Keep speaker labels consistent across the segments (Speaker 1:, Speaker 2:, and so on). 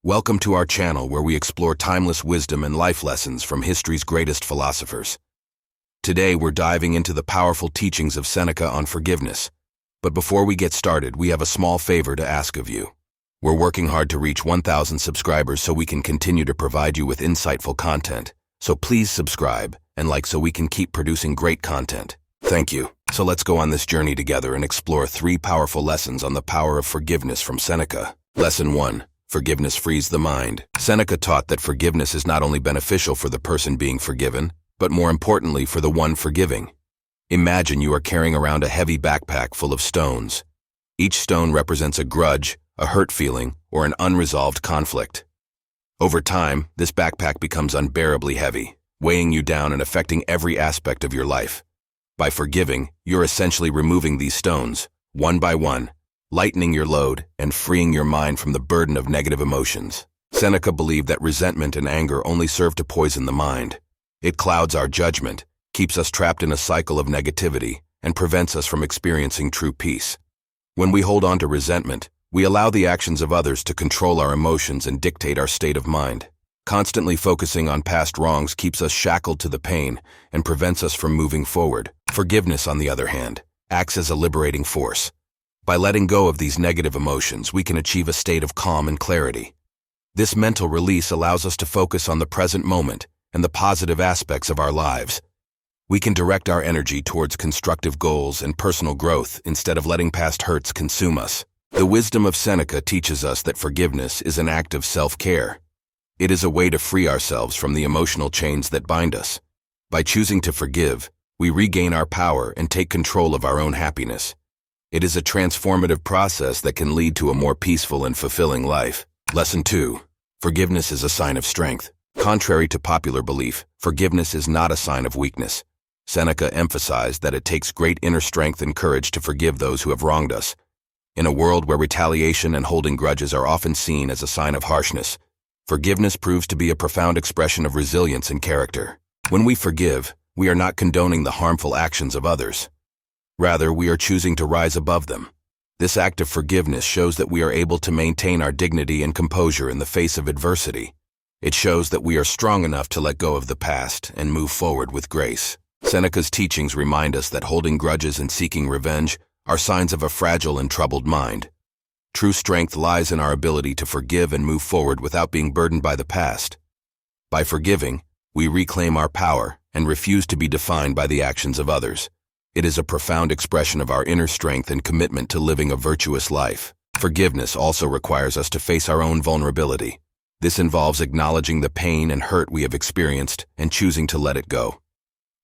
Speaker 1: Welcome to our channel where we explore timeless wisdom and life lessons from history's greatest philosophers. Today we're diving into the powerful teachings of Seneca on forgiveness. But before we get started, we have a small favor to ask of you. We're working hard to reach 1,000 subscribers so we can continue to provide you with insightful content. So please subscribe and like so we can keep producing great content. Thank you. So let's go on this journey together and explore 3 powerful lessons on the power of forgiveness from Seneca. Lesson 1. Forgiveness frees the mind. Seneca taught that forgiveness is not only beneficial for the person being forgiven, but more importantly for the one forgiving. Imagine you are carrying around a heavy backpack full of stones. Each stone represents a grudge, a hurt feeling, or an unresolved conflict. Over time, this backpack becomes unbearably heavy, weighing you down and affecting every aspect of your life. By forgiving, you're essentially removing these stones, one by one, lightening your load and freeing your mind from the burden of negative emotions. Seneca believed that resentment and anger only serve to poison the mind. It clouds our judgment, keeps us trapped in a cycle of negativity, and prevents us from experiencing true peace. When we hold on to resentment, we allow the actions of others to control our emotions and dictate our state of mind. Constantly focusing on past wrongs keeps us shackled to the pain and prevents us from moving forward. Forgiveness, on the other hand, acts as a liberating force. By letting go of these negative emotions, we can achieve a state of calm and clarity. This mental release allows us to focus on the present moment and the positive aspects of our lives. We can direct our energy towards constructive goals and personal growth instead of letting past hurts consume us. The wisdom of Seneca teaches us that forgiveness is an act of self-care. It is a way to free ourselves from the emotional chains that bind us. By choosing to forgive, we regain our power and take control of our own happiness. It is a transformative process that can lead to a more peaceful and fulfilling life. Lesson 2. Forgiveness is a sign of strength. Contrary to popular belief, forgiveness is not a sign of weakness. Seneca emphasized that it takes great inner strength and courage to forgive those who have wronged us. In a world where retaliation and holding grudges are often seen as a sign of harshness, forgiveness proves to be a profound expression of resilience and character. When we forgive, we are not condoning the harmful actions of others. Rather, we are choosing to rise above them. This act of forgiveness shows that we are able to maintain our dignity and composure in the face of adversity. It shows that we are strong enough to let go of the past and move forward with grace. Seneca's teachings remind us that holding grudges and seeking revenge are signs of a fragile and troubled mind. True strength lies in our ability to forgive and move forward without being burdened by the past. By forgiving, we reclaim our power and refuse to be defined by the actions of others. It is a profound expression of our inner strength and commitment to living a virtuous life. Forgiveness also requires us to face our own vulnerability. This involves acknowledging the pain and hurt we have experienced and choosing to let it go.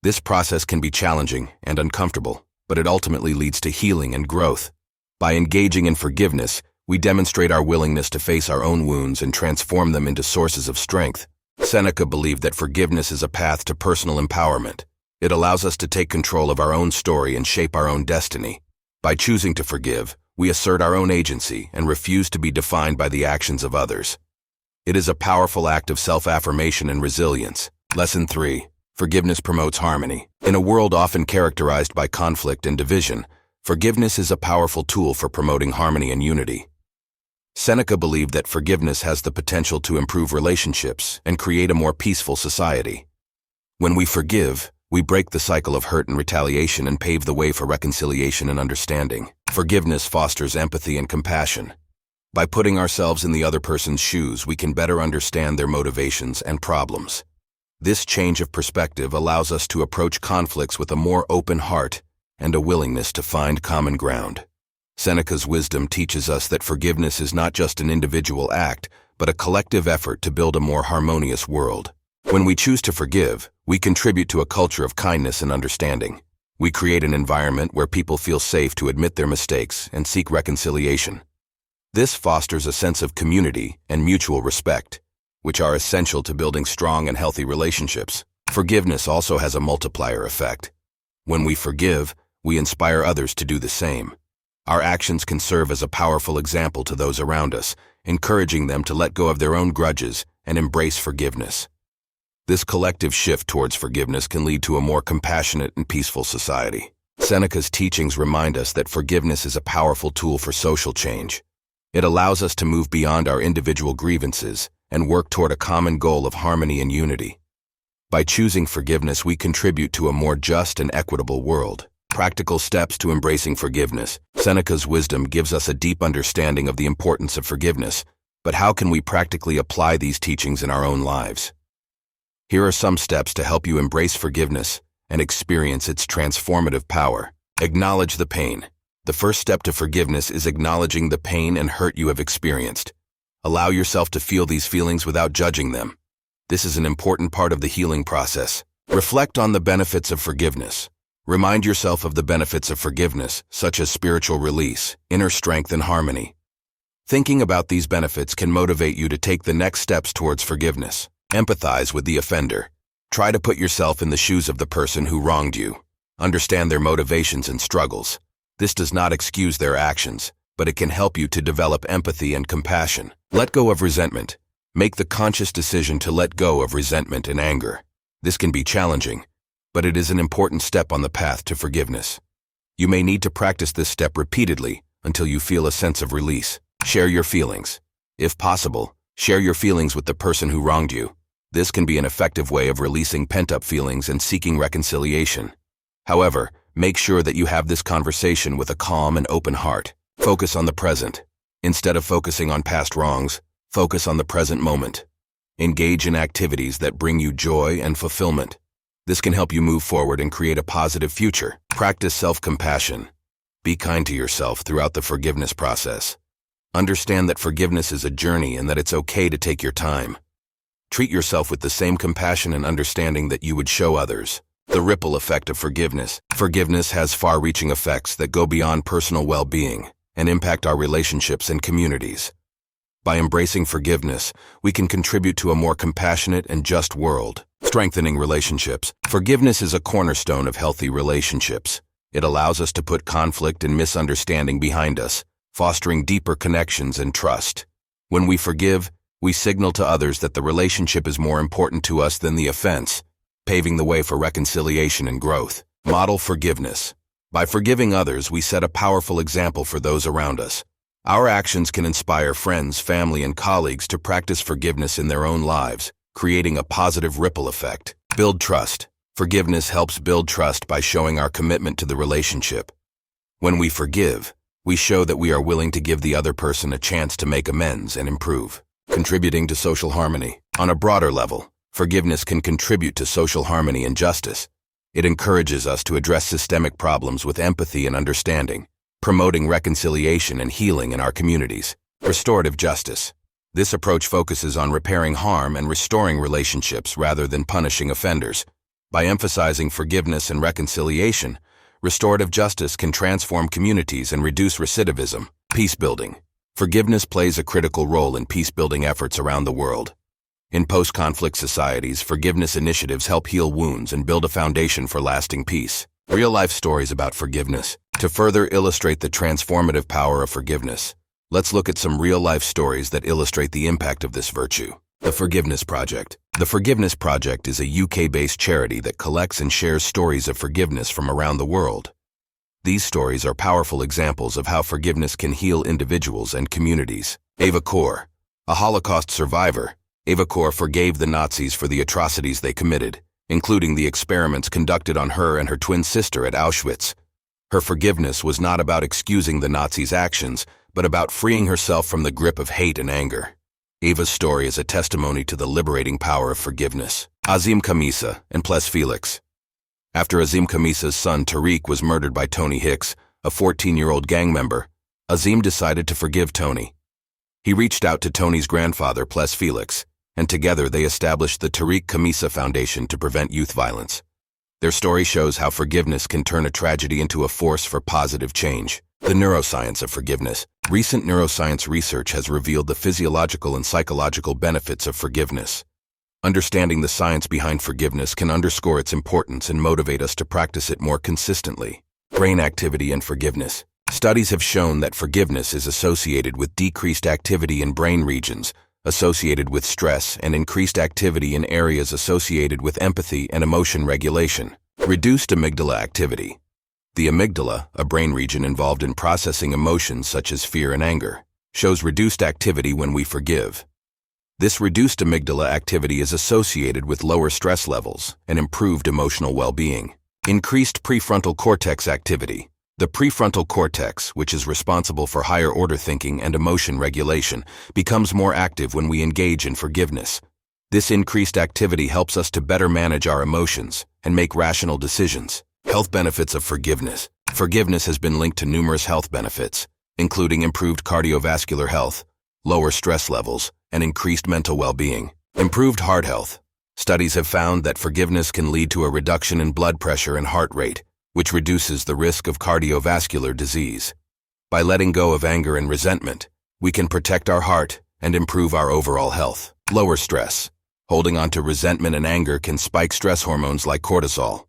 Speaker 1: This process can be challenging and uncomfortable, but it ultimately leads to healing and growth. By engaging in forgiveness, we demonstrate our willingness to face our own wounds and transform them into sources of strength. Seneca believed that forgiveness is a path to personal empowerment. It allows us to take control of our own story and shape our own destiny. By choosing to forgive, we assert our own agency and refuse to be defined by the actions of others. It is a powerful act of self-affirmation and resilience. Lesson 3. Forgiveness promotes harmony. In a world often characterized by conflict and division, forgiveness is a powerful tool for promoting harmony and unity. Seneca believed that forgiveness has the potential to improve relationships and create a more peaceful society. When we forgive, we break the cycle of hurt and retaliation and pave the way for reconciliation and understanding. Forgiveness fosters empathy and compassion. By putting ourselves in the other person's shoes, we can better understand their motivations and problems. This change of perspective allows us to approach conflicts with a more open heart and a willingness to find common ground. Seneca's wisdom teaches us that forgiveness is not just an individual act, but a collective effort to build a more harmonious world. When we choose to forgive, we contribute to a culture of kindness and understanding. We create an environment where people feel safe to admit their mistakes and seek reconciliation. This fosters a sense of community and mutual respect, which are essential to building strong and healthy relationships. Forgiveness also has a multiplier effect. When we forgive, we inspire others to do the same. Our actions can serve as a powerful example to those around us, encouraging them to let go of their own grudges and embrace forgiveness. This collective shift towards forgiveness can lead to a more compassionate and peaceful society. Seneca's teachings remind us that forgiveness is a powerful tool for social change. It allows us to move beyond our individual grievances and work toward a common goal of harmony and unity. By choosing forgiveness, we contribute to a more just and equitable world. Practical steps to embracing forgiveness. Seneca's wisdom gives us a deep understanding of the importance of forgiveness, but how can we practically apply these teachings in our own lives? Here are some steps to help you embrace forgiveness and experience its transformative power. Acknowledge the pain. The first step to forgiveness is acknowledging the pain and hurt you have experienced. Allow yourself to feel these feelings without judging them. This is an important part of the healing process. Reflect on the benefits of forgiveness. Remind yourself of the benefits of forgiveness, such as spiritual release, inner strength, and harmony. Thinking about these benefits can motivate you to take the next steps towards forgiveness. Empathize with the offender. Try to put yourself in the shoes of the person who wronged you. Understand their motivations and struggles. This does not excuse their actions, but it can help you to develop empathy and compassion. Let go of resentment. Make the conscious decision to let go of resentment and anger. This can be challenging, but it is an important step on the path to forgiveness. You may need to practice this step repeatedly until you feel a sense of release. Share your feelings. If possible, share your feelings with the person who wronged you. This can be an effective way of releasing pent-up feelings and seeking reconciliation. However, make sure that you have this conversation with a calm and open heart. Focus on the present. Instead of focusing on past wrongs, focus on the present moment. Engage in activities that bring you joy and fulfillment. This can help you move forward and create a positive future. Practice self-compassion. Be kind to yourself throughout the forgiveness process. Understand that forgiveness is a journey and that it's okay to take your time. Treat yourself with the same compassion and understanding that you would show others. The ripple effect of forgiveness. Forgiveness has far-reaching effects that go beyond personal well-being and impact our relationships and communities. By embracing forgiveness, we can contribute to a more compassionate and just world. Strengthening relationships. Forgiveness is a cornerstone of healthy relationships. It allows us to put conflict and misunderstanding behind us, fostering deeper connections and trust. When we forgive, we signal to others that the relationship is more important to us than the offense, paving the way for reconciliation and growth. Model forgiveness. By forgiving others, we set a powerful example for those around us. Our actions can inspire friends, family, and colleagues to practice forgiveness in their own lives, creating a positive ripple effect. Build trust. Forgiveness helps build trust by showing our commitment to the relationship. When we forgive, we show that we are willing to give the other person a chance to make amends and improve. Contributing to social harmony. On a broader level, forgiveness can contribute to social harmony and justice. It encourages us to address systemic problems with empathy and understanding, promoting reconciliation and healing in our communities. Restorative justice. This approach focuses on repairing harm and restoring relationships rather than punishing offenders. By emphasizing forgiveness and reconciliation, restorative justice can transform communities and reduce recidivism. Peace-building. Forgiveness plays a critical role in peace-building efforts around the world. In post-conflict societies, forgiveness initiatives help heal wounds and build a foundation for lasting peace. Real-life stories about forgiveness. To further illustrate the transformative power of forgiveness, let's look at some real-life stories that illustrate the impact of this virtue. The Forgiveness Project. The Forgiveness Project is a UK-based charity that collects and shares stories of forgiveness from around the world. These stories are powerful examples of how forgiveness can heal individuals and communities. Eva Kor. A Holocaust survivor, Eva Kor forgave the Nazis for the atrocities they committed, including the experiments conducted on her and her twin sister at Auschwitz. Her forgiveness was not about excusing the Nazis' actions, but about freeing herself from the grip of hate and anger. Eva's story is a testimony to the liberating power of forgiveness. Azim Khamisa and Ples Felix. After Azim Khamisa's son Tariq was murdered by Tony Hicks, a 14-year-old gang member, Azim decided to forgive Tony. He reached out to Tony's grandfather, Ples Felix, and together they established the Tariq Khamisa Foundation to prevent youth violence. Their story shows how forgiveness can turn a tragedy into a force for positive change. The neuroscience of forgiveness. Recent neuroscience research has revealed the physiological and psychological benefits of forgiveness. Understanding the science behind forgiveness can underscore its importance and motivate us to practice it more consistently. Brain activity and forgiveness. Studies have shown that forgiveness is associated with decreased activity in brain regions associated with stress and increased activity in areas associated with empathy and emotion regulation. Reduced amygdala activity. The amygdala, a brain region involved in processing emotions such as fear and anger, shows reduced activity when we forgive. This reduced amygdala activity is associated with lower stress levels and improved emotional well-being. Increased prefrontal cortex activity. The prefrontal cortex, which is responsible for higher-order thinking and emotion regulation, becomes more active when we engage in forgiveness. This increased activity helps us to better manage our emotions and make rational decisions. Health benefits of forgiveness. Forgiveness has been linked to numerous health benefits, including improved cardiovascular health, lower stress levels, and increased mental well-being. Improved heart health. Studies have found that forgiveness can lead to a reduction in blood pressure and heart rate, which reduces the risk of cardiovascular disease. By letting go of anger and resentment, we can protect our heart and improve our overall health. Lower stress. Holding on to resentment and anger can spike stress hormones like cortisol.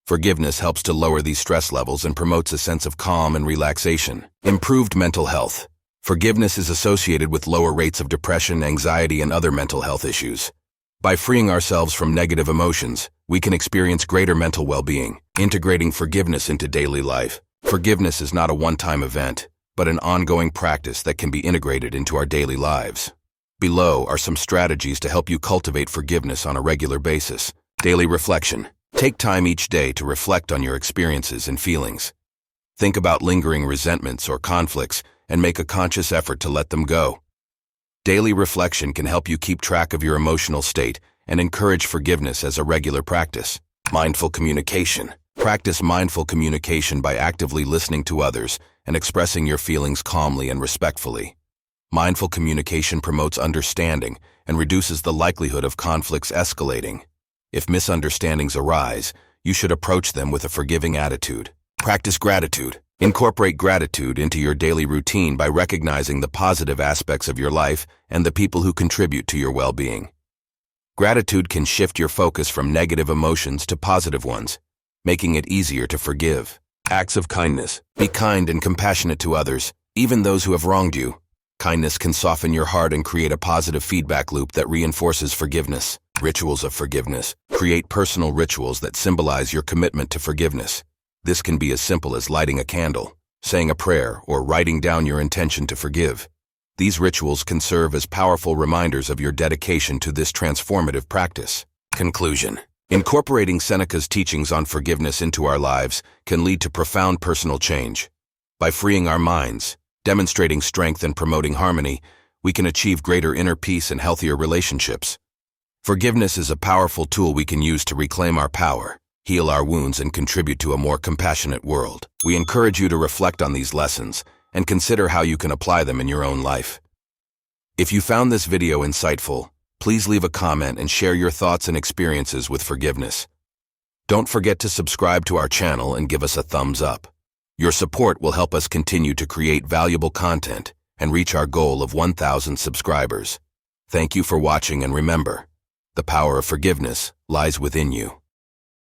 Speaker 1: Forgiveness helps to lower these stress levels and promotes a sense of calm and relaxation. Improved mental health. Forgiveness is associated with lower rates of depression, anxiety, and other mental health issues. By freeing ourselves from negative emotions, we can experience greater mental well-being. Integrating forgiveness into daily life. Forgiveness is not a one-time event, but an ongoing practice that can be integrated into our daily lives. Below are some strategies to help you cultivate forgiveness on a regular basis. Daily reflection. Take time each day to reflect on your experiences and feelings. Think about lingering resentments or conflicts and make a conscious effort to let them go. Daily reflection can help you keep track of your emotional state and encourage forgiveness as a regular practice. Mindful communication. Practice mindful communication by actively listening to others and expressing your feelings calmly and respectfully. Mindful communication promotes understanding and reduces the likelihood of conflicts escalating. If misunderstandings arise, you should approach them with a forgiving attitude. Practice gratitude. Incorporate gratitude into your daily routine by recognizing the positive aspects of your life and the people who contribute to your well-being. Gratitude can shift your focus from negative emotions to positive ones, making it easier to forgive. Acts of kindness. Be kind and compassionate to others, even those who have wronged you. Kindness can soften your heart and create a positive feedback loop that reinforces forgiveness. Rituals of forgiveness. Create personal rituals that symbolize your commitment to forgiveness. This can be as simple as lighting a candle, saying a prayer, or writing down your intention to forgive. These rituals can serve as powerful reminders of your dedication to this transformative practice. Conclusion. Incorporating Seneca's teachings on forgiveness into our lives can lead to profound personal change. By freeing our minds, demonstrating strength, and promoting harmony, we can achieve greater inner peace and healthier relationships. Forgiveness is a powerful tool we can use to reclaim our power, heal our wounds, and contribute to a more compassionate world. We encourage you to reflect on these lessons and consider how you can apply them in your own life. If you found this video insightful, please leave a comment and share your thoughts and experiences with forgiveness. Don't forget to subscribe to our channel and give us a thumbs up. Your support will help us continue to create valuable content and reach our goal of 1,000 subscribers. Thank you for watching, and remember, the power of forgiveness lies within you.